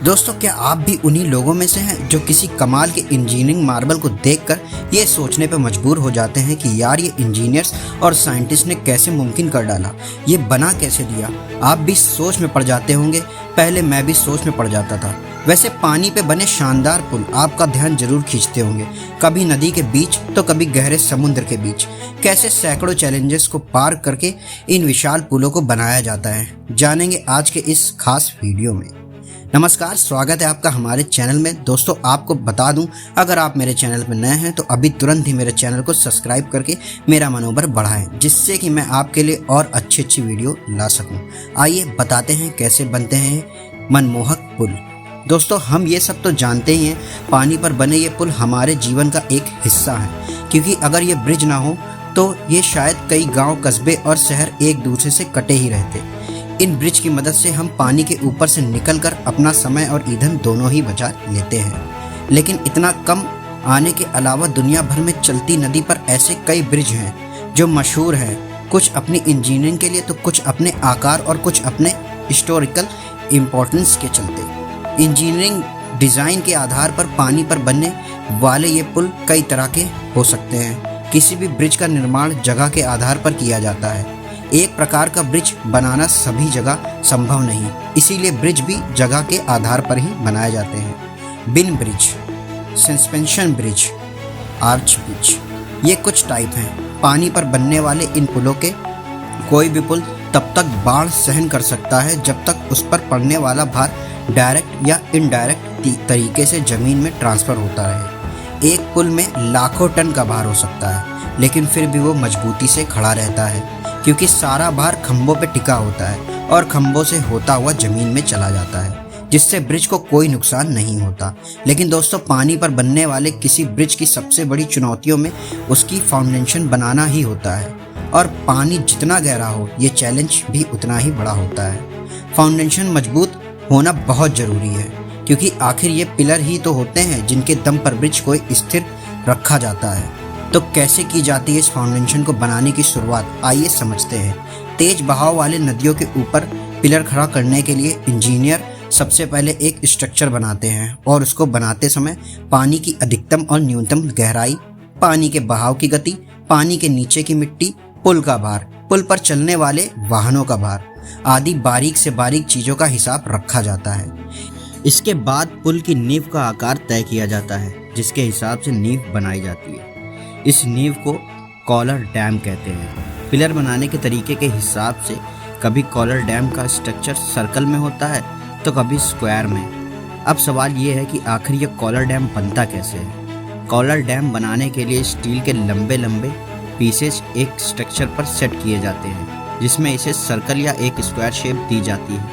दोस्तों, क्या आप भी उन्हीं लोगों में से हैं जो किसी कमाल के इंजीनियरिंग मार्बल को देखकर ये सोचने पर मजबूर हो जाते हैं कि यार ये इंजीनियर्स और साइंटिस्ट ने कैसे मुमकिन कर डाला, ये बना कैसे दिया। आप भी सोच में पड़ जाते होंगे, पहले मैं भी सोच में पड़ जाता था। वैसे पानी पे बने शानदार पुल आपका ध्यान जरूर खींचते होंगे, कभी नदी के बीच तो कभी गहरे समुद्र के बीच। कैसे सैकड़ों चैलेंजेस को पार करके इन विशाल पुलों को बनाया जाता है, जानेंगे आज के इस खास वीडियो में। नमस्कार, स्वागत है आपका हमारे चैनल में। दोस्तों, आपको बता दूं, अगर आप मेरे चैनल पर नए हैं तो अभी तुरंत ही मेरे चैनल को सब्सक्राइब करके मेरा मनोबल बढ़ाएं, जिससे कि मैं आपके लिए और अच्छी वीडियो ला सकूं। आइए बताते हैं कैसे बनते हैं मनमोहक पुल। दोस्तों, हम ये सब तो जानते ही हैं, पानी पर बने ये पुल हमारे जीवन का एक हिस्सा है, क्योंकि अगर ये ब्रिज ना हो तो ये शायद कई गाँव, कस्बे और शहर एक दूसरे से कटे ही रहते। इन ब्रिज की मदद से हम पानी के ऊपर से निकलकर अपना समय और ईंधन दोनों ही बचा लेते हैं। लेकिन इतना कम आने के अलावा दुनिया भर में चलती नदी पर ऐसे कई ब्रिज हैं जो मशहूर हैं, कुछ अपनी इंजीनियरिंग के लिए तो कुछ अपने आकार और कुछ अपने हिस्टोरिकल इम्पोर्टेंस के चलते। इंजीनियरिंग डिज़ाइन के आधार पर पानी पर बनने वाले ये पुल कई तरह के हो सकते हैं। किसी भी ब्रिज का निर्माण जगह के आधार पर किया जाता है। एक प्रकार का ब्रिज बनाना सभी जगह संभव नहीं, इसीलिए ब्रिज भी जगह के आधार पर ही बनाए जाते हैं। Beam bridge, suspension bridge, arch bridge, ये कुछ टाइप हैं। पानी पर बनने वाले इन पुलों के कोई भी पुल तब तक बाढ़ सहन कर सकता है जब तक उस पर पड़ने वाला भार डायरेक्ट या इनडायरेक्ट तरीके से जमीन में ट्रांसफर होता रहे। एक पुल में लाखों टन का भार हो सकता है, लेकिन फिर भी वो मजबूती से खड़ा रहता है, क्योंकि सारा भार खंभों पे टिका होता है और खंभों से होता हुआ जमीन में चला जाता है, जिससे ब्रिज को कोई नुकसान नहीं होता। लेकिन दोस्तों, पानी पर बनने वाले किसी ब्रिज की सबसे बड़ी चुनौतियों में उसकी फाउंडेशन बनाना ही होता है, और पानी जितना गहरा हो, ये चैलेंज भी उतना ही बड़ा होता है। फाउंडेशन मजबूत होना बहुत ज़रूरी है, क्योंकि आखिर ये पिलर ही तो होते हैं जिनके दम पर ब्रिज को स्थिर रखा जाता है। तो कैसे की जाती है इस फाउंडेशन को बनाने की शुरुआत, आइए समझते हैं। तेज बहाव वाले नदियों के ऊपर पिलर खड़ा करने के लिए इंजीनियर सबसे पहले एक स्ट्रक्चर बनाते हैं, और उसको बनाते समय पानी की अधिकतम और न्यूनतम गहराई, पानी के बहाव की गति, पानी के नीचे की मिट्टी, पुल का भार, पुल पर चलने वाले वाहनों का भार आदि बारीक से बारीक चीज़ों का हिसाब रखा जाता है। इसके बाद पुल की नींव का आकार तय किया जाता है, जिसके हिसाब से नींव बनाई जाती है। इस नींव को कॉलर डैम कहते हैं। पिलर बनाने के तरीके के हिसाब से कभी कॉलर डैम का स्ट्रक्चर सर्कल में होता है तो कभी स्क्वायर में। अब सवाल ये है कि आखिर ये कॉलर डैम बनता कैसे है। कॉलर डैम बनाने के लिए स्टील के लंबे लंबे पीसेस एक स्ट्रक्चर पर सेट किए जाते हैं, जिसमें इसे सर्कल या एक स्क्वायर शेप दी जाती है,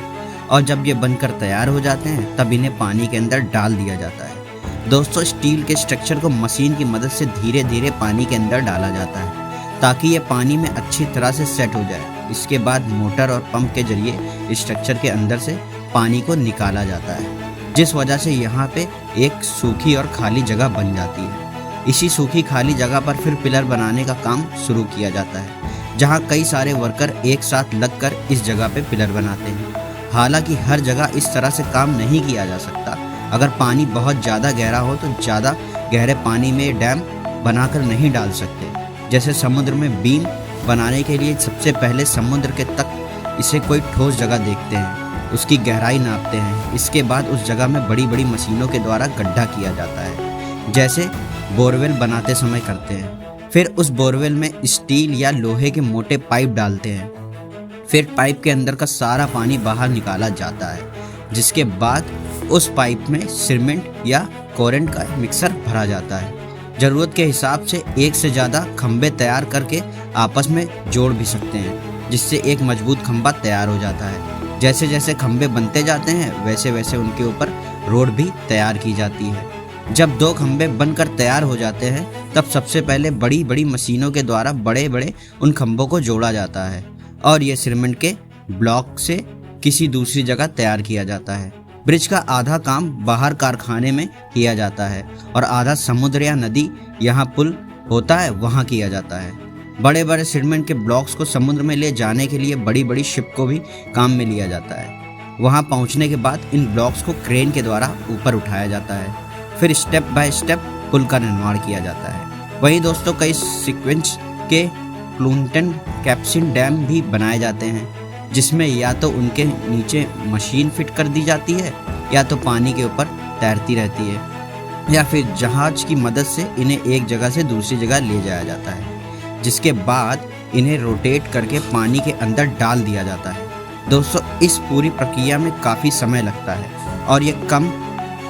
और जब ये बनकर तैयार हो जाते हैं तब इन्हें पानी के अंदर डाल दिया जाता है। दोस्तों, स्टील के स्ट्रक्चर को मशीन की मदद से धीरे धीरे पानी के अंदर डाला जाता है, ताकि ये पानी में अच्छी तरह से सेट हो जाए। इसके बाद मोटर और पंप के जरिए स्ट्रक्चर के अंदर से पानी को निकाला जाता है, जिस वजह से यहाँ पे एक सूखी और खाली जगह बन जाती है। इसी सूखी खाली जगह पर फिर पिलर बनाने का काम शुरू किया जाता है, जहाँ कई सारे वर्कर एक साथ लगकर इस जगह पे पिलर बनाते हैं। हालांकि हर जगह इस तरह से काम नहीं किया जा सकता। अगर पानी बहुत ज़्यादा गहरा हो तो ज़्यादा गहरे पानी में डैम बनाकर नहीं डाल सकते। जैसे समुद्र में बीम बनाने के लिए सबसे पहले समुद्र के तक इसे कोई ठोस जगह देखते हैं, उसकी गहराई नापते हैं। इसके बाद उस जगह में बड़ी बड़ी मशीनों के द्वारा गड्ढा किया जाता है, जैसे बोरवेल बनाते समय करते हैं। फिर उस बोरवेल में स्टील या लोहे के मोटे पाइप डालते हैं। फिर पाइप के अंदर का सारा पानी बाहर निकाला जाता है, जिसके बाद उस पाइप में सीमेंट या कोरेंट का मिक्सर भरा जाता है। ज़रूरत के हिसाब से एक से ज़्यादा खंभे तैयार करके आपस में जोड़ भी सकते हैं, जिससे एक मजबूत खंभा तैयार हो जाता है। जैसे जैसे खंभे बनते जाते हैं वैसे वैसे उनके ऊपर रोड भी तैयार की जाती है। जब 2 खंभे बनकर तैयार हो जाते हैं तब सबसे पहले बड़ी बड़ी मशीनों के द्वारा बड़े बड़े उन खंभों को जोड़ा जाता है, और ये सीमेंट के ब्लॉक से किसी दूसरी जगह तैयार किया जाता है। ब्रिज का आधा काम बाहर कारखाने में किया जाता है और आधा समुद्र या नदी यहाँ पुल होता है वहाँ किया जाता है। बड़े बड़े सीमेंट के ब्लॉक्स को समुद्र में ले जाने के लिए बड़ी बड़ी शिप को भी काम में लिया जाता है। वहाँ पहुँचने के बाद इन ब्लॉक्स को क्रेन के द्वारा ऊपर उठाया जाता है, फिर स्टेप बाय स्टेप पुल का निर्माण किया जाता है। वहीं दोस्तों कई सीक्वेंस के क्लूंटन कैप्सिन डैम भी बनाए जाते हैं, जिसमें या तो उनके नीचे मशीन फिट कर दी जाती है या तो पानी के ऊपर तैरती रहती है या फिर जहाज की मदद से इन्हें एक जगह से दूसरी जगह ले जाया जाता है, जिसके बाद इन्हें रोटेट करके पानी के अंदर डाल दिया जाता है। दोस्तों इस पूरी प्रक्रिया में काफ़ी समय लगता है और ये कम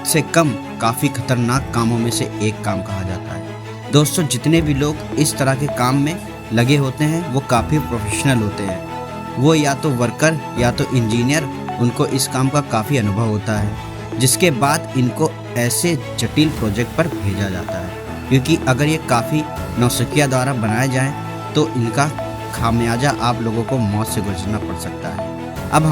से कम काफ़ी खतरनाक कामों में से एक काम कहा जाता है। दोस्तों जितने भी लोग इस तरह के काम में लगे होते हैं वो काफ़ी प्रोफेशनल होते हैं। वो या तो वर्कर या तो इंजीनियर, उनको इस काम का काफ़ी अनुभव होता है, जिसके बाद इनको ऐसे जटिल प्रोजेक्ट पर भेजा जाता है, क्योंकि अगर ये काफ़ी नौसिखिया द्वारा बनाए जाएं तो इनका खामियाजा आप लोगों को मौत से गुजरना पड़ सकता है। अब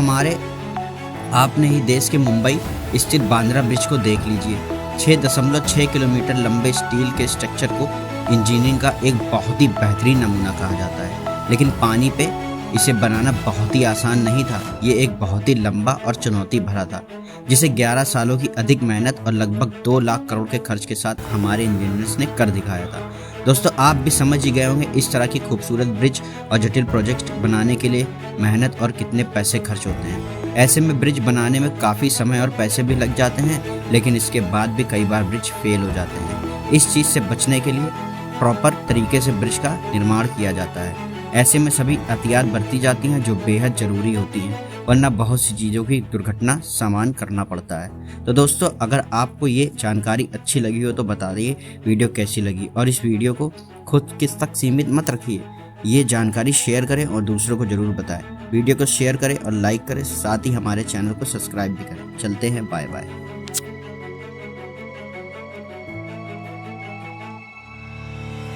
आपने ही देश के मुंबई स्थित बांद्रा ब्रिज को देख लीजिए। 6.6 किलोमीटर लंबे स्टील के स्ट्रक्चर को इंजीनियरिंग का एक बहुत ही बेहतरीन नमूना कहा जाता है, लेकिन पानी पे इसे बनाना बहुत ही आसान नहीं था। ये एक बहुत ही लंबा और चुनौती भरा था, जिसे 11 सालों की अधिक मेहनत और लगभग 2 लाख करोड़ के खर्च के साथ हमारे इंजीनियर्स ने कर दिखाया था। दोस्तों आप भी समझ ही गए होंगे इस तरह की खूबसूरत ब्रिज और जटिल प्रोजेक्ट बनाने के लिए मेहनत और कितने पैसे खर्च होते हैं। ऐसे में ब्रिज बनाने में काफ़ी समय और पैसे भी लग जाते हैं, लेकिन इसके बाद भी कई बार ब्रिज फेल हो जाते हैं। इस चीज़ से बचने के लिए प्रॉपर तरीके से ब्रिज का निर्माण किया जाता है। ऐसे में सभी एहतियात बरती जाती हैं जो बेहद ज़रूरी होती हैं, वरना बहुत सी चीज़ों की दुर्घटना सामना करना पड़ता है। तो दोस्तों अगर आपको ये जानकारी अच्छी लगी हो तो बता दिए वीडियो कैसी लगी, और इस वीडियो को खुद किस तक सीमित मत रखिए, ये जानकारी शेयर करें और दूसरों को ज़रूर बताएं। वीडियो को शेयर करें और लाइक करें, साथ ही हमारे चैनल को सब्सक्राइब भी करें। चलते हैं, बाय बाय।